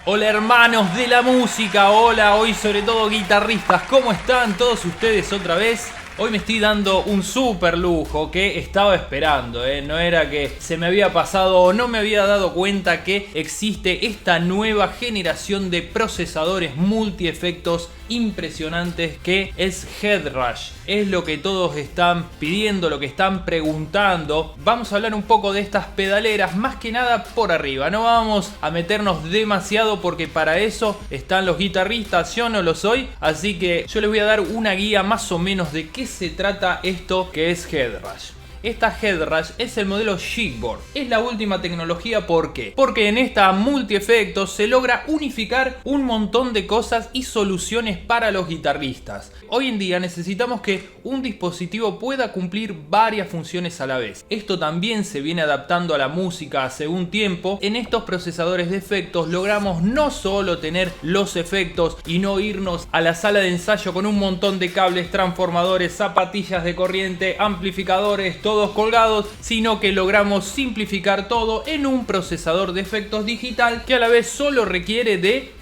Hola hermanos de la música, hola, hoy sobre todo guitarristas, ¿cómo están todos ustedes otra vez? Hoy me estoy dando un súper lujo que estaba esperando, no era que se me había pasado o no me había dado cuenta que existe esta nueva generación de procesadores multiefectos impresionantes que es HeadRush. Es lo que todos están pidiendo, lo que están preguntando. Vamos a hablar un poco de estas pedaleras, más que nada por arriba. No vamos a meternos demasiado porque para eso están los guitarristas, yo no lo soy. Así que yo les voy a dar una guía más o menos de qué se trata esto que es HeadRush. Esta HeadRush es el modelo Chipboard. Es la última tecnología, ¿por qué? Porque en esta multiefectos se logra unificar un montón de cosas y soluciones para los guitarristas. Hoy en día necesitamos que un dispositivo pueda cumplir varias funciones a la vez. Esto también se viene adaptando a la música hace un tiempo. En estos procesadores de efectos logramos no solo tener los efectos y no irnos a la sala de ensayo con un montón de cables, transformadores, zapatillas de corriente, amplificadores, todos colgados, sino que logramos simplificar todo en un procesador de efectos digital que a la vez solo requiere de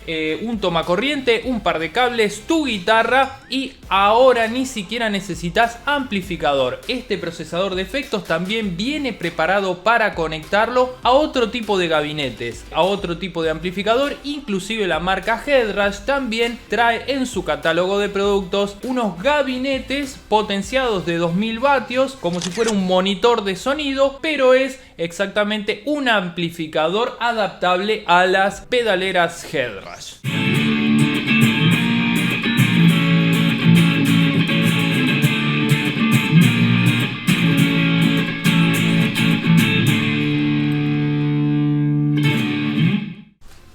un tomacorriente, un par de cables, tu guitarra y ahora ni siquiera necesitas amplificador. Este procesador de efectos también viene preparado para conectarlo a otro tipo de gabinetes, a otro tipo de amplificador. Inclusive la marca HeadRush también trae en su catálogo de productos unos gabinetes potenciados de 2000 vatios como si fuera un monitor de sonido, pero es exactamente un amplificador adaptable a las pedaleras HeadRush.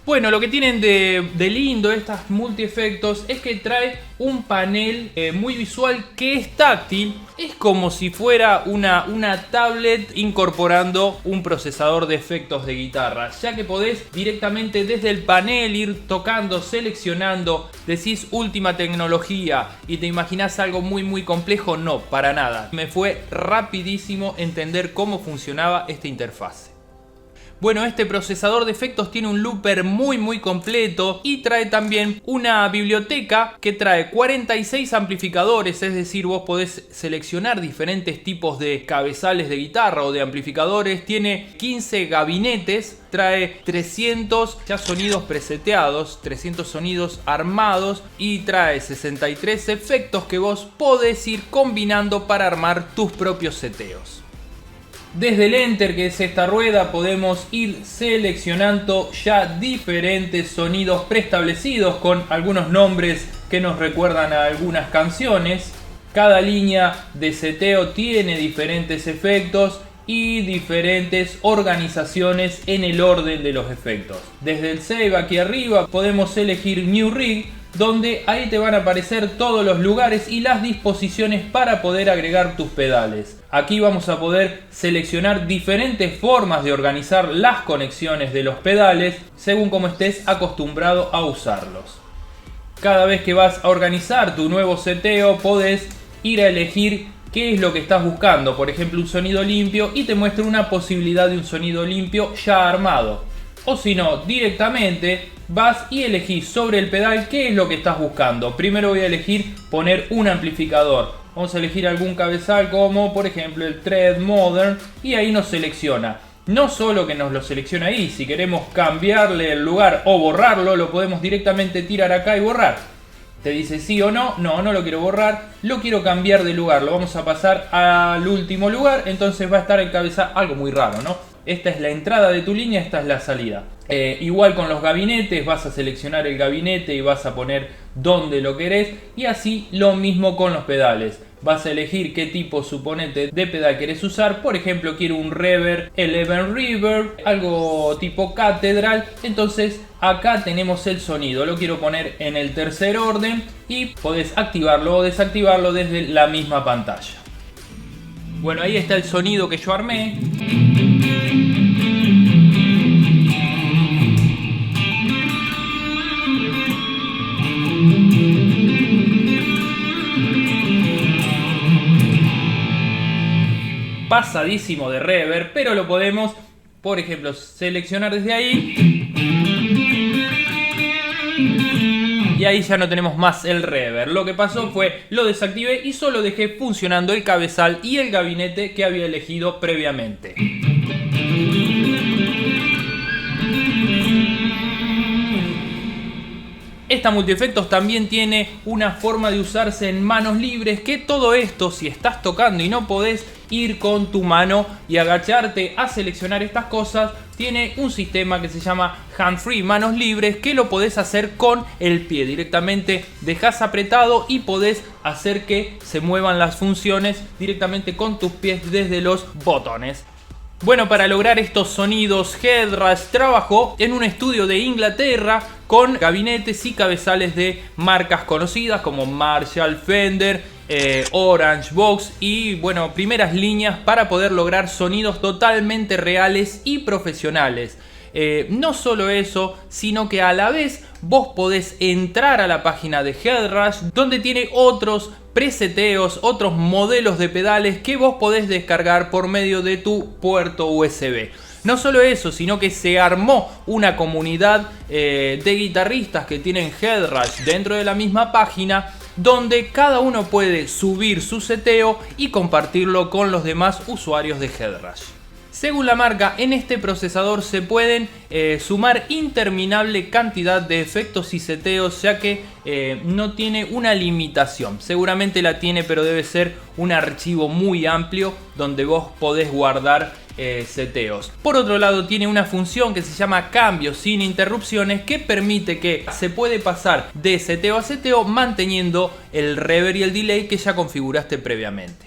Bueno, lo que tienen de lindo estas multiefectos es que trae un panel muy visual que es táctil. Es como si fuera una tablet incorporando un procesador de efectos de guitarra, ya que podés directamente desde el panel ir tocando, seleccionando. Decís última tecnología y te imaginás algo muy complejo. No, para nada. Me fue rapidísimo entender cómo funcionaba esta interfaz. Bueno, este procesador de efectos tiene un looper muy completo y trae también una biblioteca que trae 46 amplificadores, es decir, vos podés seleccionar diferentes tipos de cabezales de guitarra o de amplificadores. Tiene 15 gabinetes, trae 300 ya sonidos preseteados, 300 sonidos armados y trae 63 efectos que vos podés ir combinando para armar tus propios seteos. Desde el Enter, que es esta rueda, podemos ir seleccionando ya diferentes sonidos preestablecidos con algunos nombres que nos recuerdan a algunas canciones. Cada línea de seteo tiene diferentes efectos y diferentes organizaciones en el orden de los efectos. Desde el Save aquí arriba podemos elegir New Rig, donde ahí te van a aparecer todos los lugares y las disposiciones para poder agregar tus pedales. Aquí vamos a poder seleccionar diferentes formas de organizar las conexiones de los pedales según como estés acostumbrado a usarlos. Cada vez que vas a organizar tu nuevo seteo podés ir a elegir qué es lo que estás buscando. Por ejemplo, un sonido limpio y te muestra una posibilidad de un sonido limpio ya armado. O si no, directamente vas y elegís sobre el pedal qué es lo que estás buscando. Primero voy a elegir poner un amplificador. Vamos a elegir algún cabezal como por ejemplo el Thread Modern y ahí nos selecciona. No solo que nos lo selecciona ahí, si queremos cambiarle el lugar o borrarlo, lo podemos directamente tirar acá y borrar. Te dice sí o no. No lo quiero borrar, lo quiero cambiar de lugar. Lo vamos a pasar al último lugar, entonces va a estar el cabezal, algo muy raro, ¿no? Esta es la entrada de tu línea, esta es la salida. Igual con los gabinetes, vas a seleccionar el gabinete y vas a poner donde lo querés. Y así lo mismo con los pedales. vas a elegir qué tipo, suponete, de pedal querés usar. Por ejemplo, quiero un reverb, Eleven Reverb, algo tipo Cathedral. Entonces acá tenemos el sonido, lo quiero poner en el tercer orden y podés activarlo o desactivarlo desde la misma pantalla. Bueno, ahí está el sonido que yo armé. Pasadísimo de reverb, pero lo podemos, por ejemplo, seleccionar desde ahí y ahí ya no tenemos más el reverb. Lo que pasó fue, lo desactivé y solo dejé funcionando el cabezal y el gabinete que había elegido previamente. Esta multiefectos también tiene una forma de usarse en manos libres, que todo esto, si estás tocando y no podés ir con tu mano y agacharte a seleccionar estas cosas, tiene un sistema que se llama hand free, manos libres, que lo podés hacer con el pie. Directamente dejas apretado y podés hacer que se muevan las funciones directamente con tus pies desde los botones. Bueno, para lograr estos sonidos, Headrush trabajó en un estudio de Inglaterra con gabinetes y cabezales de marcas conocidas como Marshall, Fender, Orange Box y bueno, primeras líneas para poder lograr sonidos totalmente reales y profesionales. No solo eso, sino que a la vez vos podés entrar a la página de Headrush, donde tiene otros preseteos, otros modelos de pedales que vos podés descargar por medio de tu puerto USB. No solo eso, sino que se armó una comunidad de guitarristas que tienen Headrush dentro de la misma página, donde cada uno puede subir su seteo y compartirlo con los demás usuarios de Headrush. Según la marca, en este procesador se pueden sumar interminable cantidad de efectos y seteos, ya que no tiene una limitación. Seguramente la tiene, pero debe ser un archivo muy amplio donde vos podés guardar seteos. Por otro lado, tiene una función que se llama cambio sin interrupciones, que permite que se puede pasar de seteo a seteo manteniendo el reverb y el delay que ya configuraste previamente.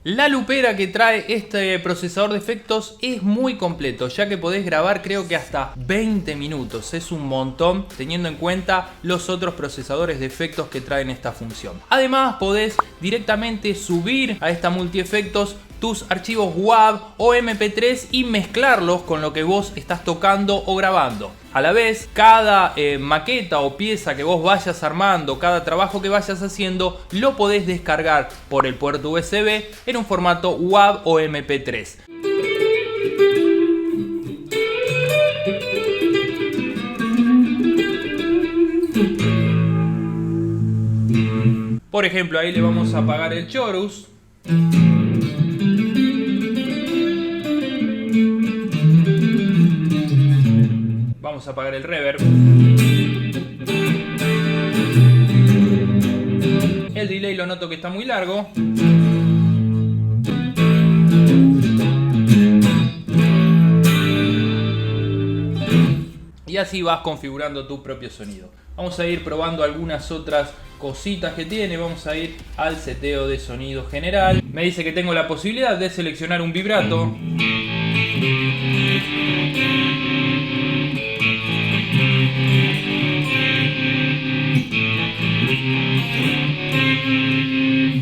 La lupera que trae este procesador de efectos es muy completo, ya que podés grabar creo que hasta 20 minutos. Es un montón teniendo en cuenta los otros procesadores de efectos que traen esta función. Además podés directamente subir a esta multiefectos tus archivos WAV o MP3 y mezclarlos con lo que vos estás tocando o grabando. A la vez, cada maqueta o pieza que vos vayas armando, cada trabajo que vayas haciendo, lo podés descargar por el puerto USB en un formato WAV o MP3. Por ejemplo, ahí le vamos a apagar el chorus. Vamos a apagar el reverb. El delay lo noto que está muy largo. Y así vas configurando tu propio sonido. Vamos a ir probando algunas otras cositas que tiene. Vamos a ir al seteo de sonido general. Me dice que tengo la posibilidad de seleccionar un vibrato.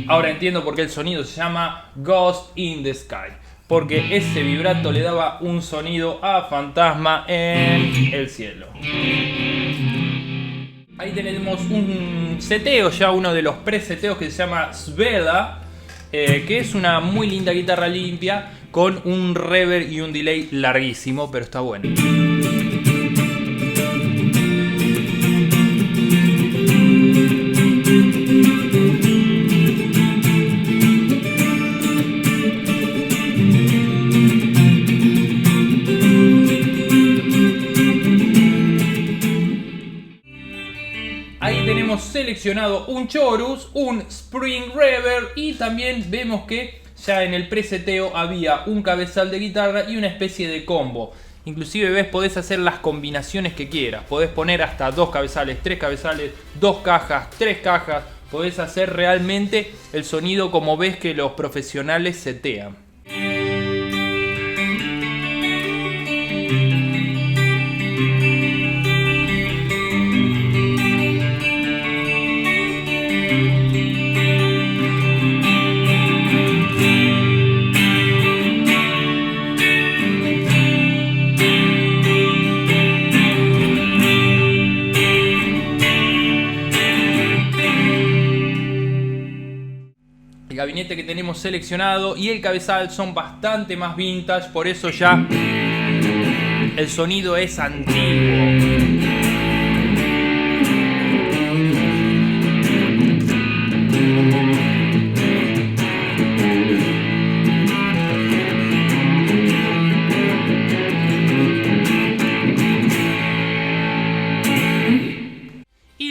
Ahora entiendo por qué el sonido se llama Ghost in the Sky, porque ese vibrato le daba un sonido a fantasma en el cielo. Ahí tenemos un seteo, ya uno de los preseteos, que se llama Sveda, que es una muy linda guitarra limpia con un reverb y un delay larguísimo, pero está bueno. Seleccionado un chorus, un spring reverb y también vemos que ya en el preseteo había un cabezal de guitarra y una especie de combo. Inclusive ves, podés hacer las combinaciones que quieras, podés poner hasta 2 cabezales, 3 cabezales, 2 cajas, 3 cajas, Podés hacer realmente el sonido como ves que los profesionales setean. El gabinete que tenemos seleccionado y el cabezal son bastante más vintage, por eso ya el sonido es antiguo.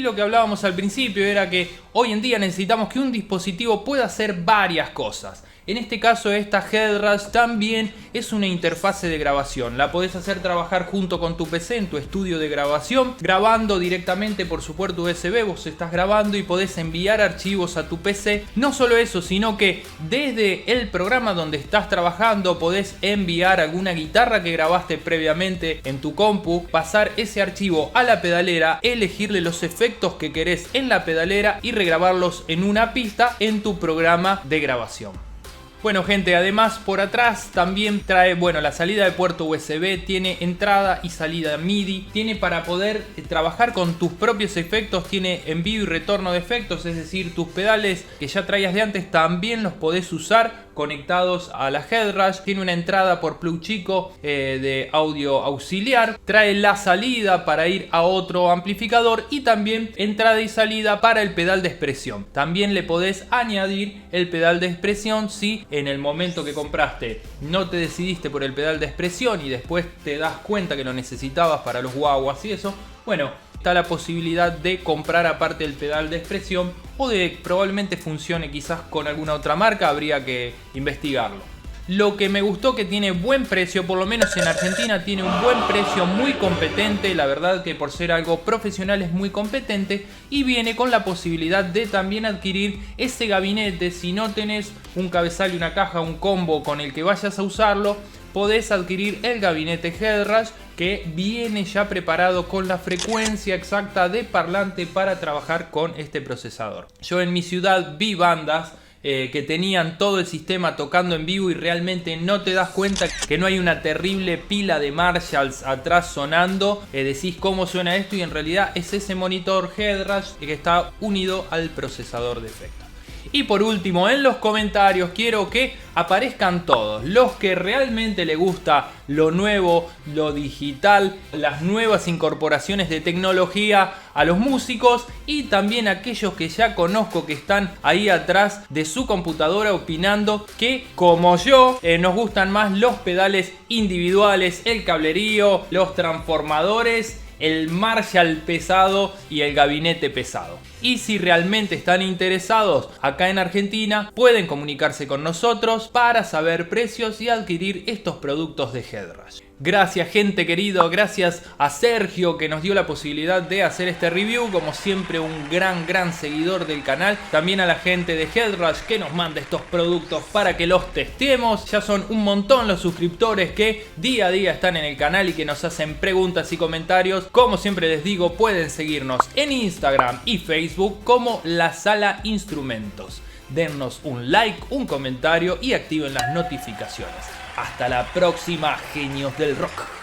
Lo que hablábamos al principio era que hoy en día necesitamos que un dispositivo pueda hacer varias cosas. En este caso esta Headrush también es una interfase de grabación. La podés hacer trabajar junto con tu PC en tu estudio de grabación, grabando directamente por su puerto USB. Vos estás grabando y podés enviar archivos a tu PC. No solo eso, sino que desde el programa donde estás trabajando podés enviar alguna guitarra que grabaste previamente en tu compu, pasar ese archivo a la pedalera, elegirle los efectos que querés en la pedalera y regrabarlos en una pista en tu programa de grabación. Bueno gente, además por atrás también trae, la salida de puerto USB, tiene entrada y salida MIDI, tiene para poder trabajar con tus propios efectos, tiene envío y retorno de efectos, es decir, tus pedales que ya traías de antes también los podés usar conectados a la Headrush. Tiene una entrada por plug chico de audio auxiliar, trae la salida para ir a otro amplificador y también entrada y salida para el pedal de expresión. También le podés añadir el pedal de expresión si en el momento que compraste no te decidiste por el pedal de expresión y después te das cuenta que lo necesitabas para los guaguas y eso. Bueno, está la posibilidad de comprar aparte el pedal de expresión o de probablemente funcione quizás con alguna otra marca, habría que investigarlo. Lo que me gustó que tiene buen precio, por lo menos en Argentina tiene un buen precio, muy competente, la verdad que por ser algo profesional es muy competente y viene con la posibilidad de también adquirir ese gabinete. Si no tenés un cabezal y una caja, un combo con el que vayas a usarlo, podés adquirir el gabinete Headrush que viene ya preparado con la frecuencia exacta de parlante para trabajar con este procesador. Yo en mi ciudad vi bandas que tenían todo el sistema tocando en vivo y realmente no te das cuenta que no hay una terrible pila de Marshalls atrás sonando. Decís cómo suena esto y en realidad es ese monitor Headrush que está unido al procesador de efectos. Y por último, en los comentarios quiero que aparezcan todos los que realmente les gusta lo nuevo, lo digital, las nuevas incorporaciones de tecnología a los músicos y también aquellos que ya conozco que están ahí atrás de su computadora opinando que como yo nos gustan más los pedales individuales, el cablerío, los transformadores, el Marshall pesado y el gabinete pesado. Y si realmente están interesados acá en Argentina, pueden comunicarse con nosotros para saber precios y adquirir estos productos de Headrush. Gracias gente querido, gracias a Sergio que nos dio la posibilidad de hacer este review, como siempre un gran seguidor del canal. También a la gente de Headrush que nos manda estos productos para que los testemos. Ya son un montón los suscriptores que día a día están en el canal y que nos hacen preguntas y comentarios. Como siempre les digo, pueden seguirnos en Instagram y Facebook como La Sala Instrumentos. Dennos un like, un comentario y activen las notificaciones. Hasta la próxima, genios del rock.